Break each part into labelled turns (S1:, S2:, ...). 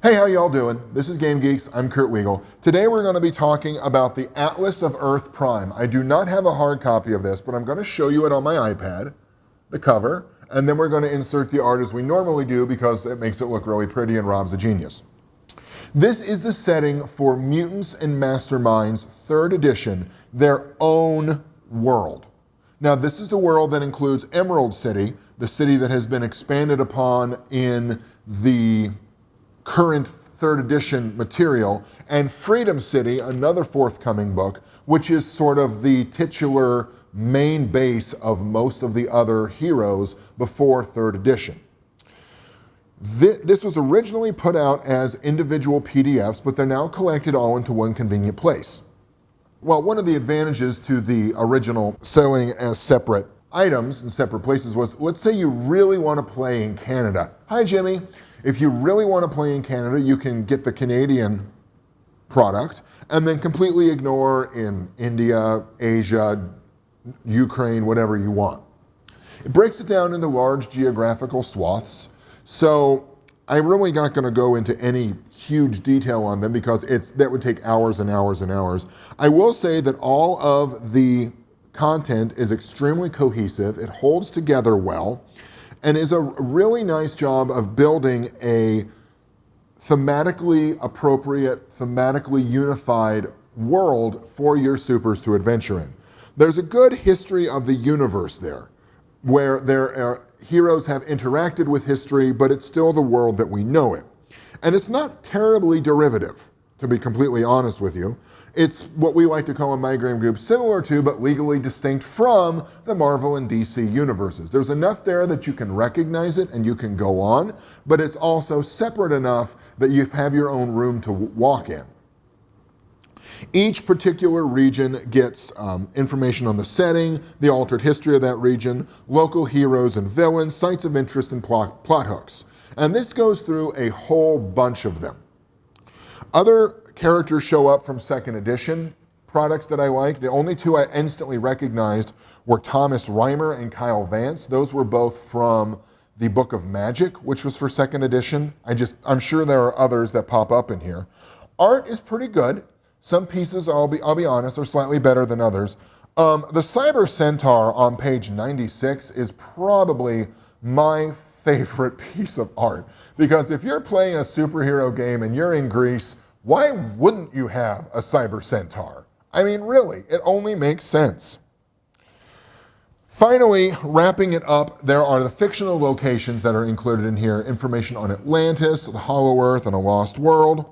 S1: Hey, how y'all doing? This is Game Geeks. I'm Kurt Wiegel. Today we're going to be talking about the Atlas of Earth Prime. I do not have a hard copy of this, but I'm going to show you it on my iPad, the cover, and then we're going to insert the art as we normally do because it makes it look really pretty and Rob's a genius. This is the setting for Mutants and Masterminds 3rd edition, their own world. Now, this is the world that includes Emerald City, the city that has been expanded upon in the current 3rd edition material, and Freedom City, another forthcoming book, which is sort of the titular main base of most of the other heroes before 3rd edition. This was originally put out as individual PDFs, but they're now collected all into one convenient place. Well, one of the advantages to the original selling as separate items in separate places was, let's say you really want to play in Canada. Hi, Jimmy. If you really want to play in Canada, you can get the Canadian product and then completely ignore in India, Asia, Ukraine, whatever you want. It breaks it down into large geographical swaths. So I'm really not going to go into any huge detail on them because that would take hours and hours and hours. I will say that all of the content is extremely cohesive. It holds together well and is a really nice job of building a thematically appropriate, thematically unified world for your supers to adventure in. There's a good history of the universe there, where heroes have interacted with history, but it's still the world that we know it. And it's not terribly derivative, to be completely honest with you. It's what we like to call in my game group similar to, but legally distinct from, the Marvel and DC universes. There's enough there that you can recognize it and you can go on, but it's also separate enough that you have your own room to walk in. Each particular region gets information on the setting, the altered history of that region, local heroes and villains, sites of interest, and plot hooks. And this goes through a whole bunch of them. Other characters show up from 2nd edition products that I like. The only two I instantly recognized were Thomas Reimer and Kyle Vance. Those were both from the Book of Magic, which was for 2nd edition. I'm sure there are others that pop up in here. Art is pretty good. Some pieces, I'll be honest, are slightly better than others. The Cyber Centaur on page 96 is probably my favorite piece of art. Because if you're playing a superhero game and you're in Greece, why wouldn't you have a Cyber Centaur? I mean, really, it only makes sense. Finally, wrapping it up, there are the fictional locations that are included in here. Information on Atlantis, the Hollow Earth, and a Lost World.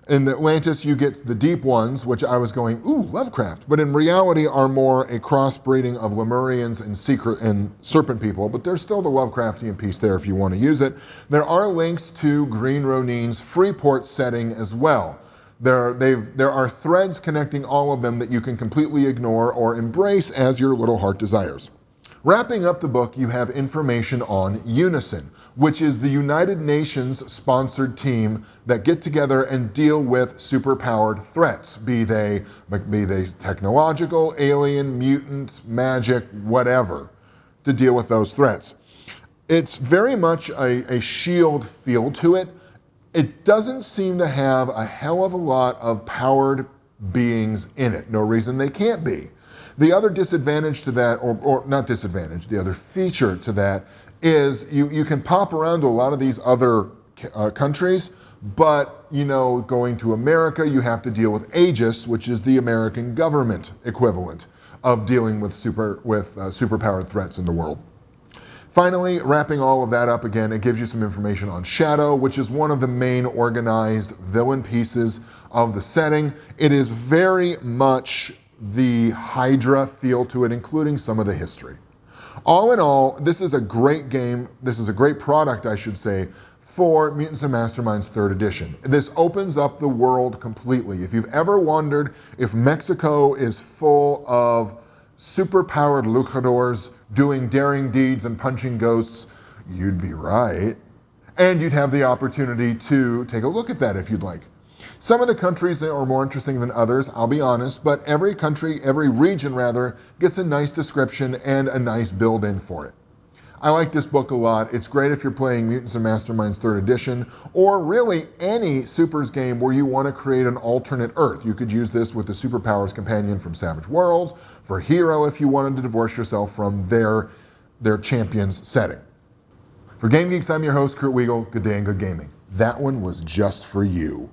S1: In Atlantis, you get the deep ones, which I was going, ooh, Lovecraft, but in reality are more a crossbreeding of Lemurians and serpent people, but there's still the Lovecraftian piece there if you want to use it. There are links to Green Ronin's Freeport setting as well. There are threads connecting all of them that you can completely ignore or embrace as your little heart desires. Wrapping up the book, you have information on Unison, which is the United Nations sponsored team that get together and deal with superpowered threats, be they technological, alien, mutant, magic, whatever, to deal with those threats. It's very much a shield feel to it. It doesn't seem to have a hell of a lot of powered beings in it. No reason they can't be. The other disadvantage to that, or not disadvantage, the other feature to that is you can pop around to a lot of these other countries, but going to America, you have to deal with Aegis, which is the American government equivalent of dealing with superpowered threats in the world. Finally, wrapping all of that up again, it gives you some information on Shadow, which is one of the main organized villain pieces of the setting. It is very much the Hydra feel to it, including some of the history. All in all, this is a great game. This is a great product, I should say, for Mutants and Masterminds 3rd edition. This opens up the world completely. If you've ever wondered if Mexico is full of superpowered luchadors doing daring deeds and punching ghosts, you'd be right. And you'd have the opportunity to take a look at that if you'd like. Some of the countries are more interesting than others, I'll be honest, but every country, every region rather, gets a nice description and a nice build-in for it. I like this book a lot. It's great if you're playing Mutants and Masterminds 3rd edition, or really any Supers game where you want to create an alternate Earth. You could use this with the Superpowers Companion from Savage Worlds, for Hero if you wanted to divorce yourself from their champion's setting. For Game Geeks, I'm your host, Kurt Wiegel. Good day and good gaming. That one was just for you.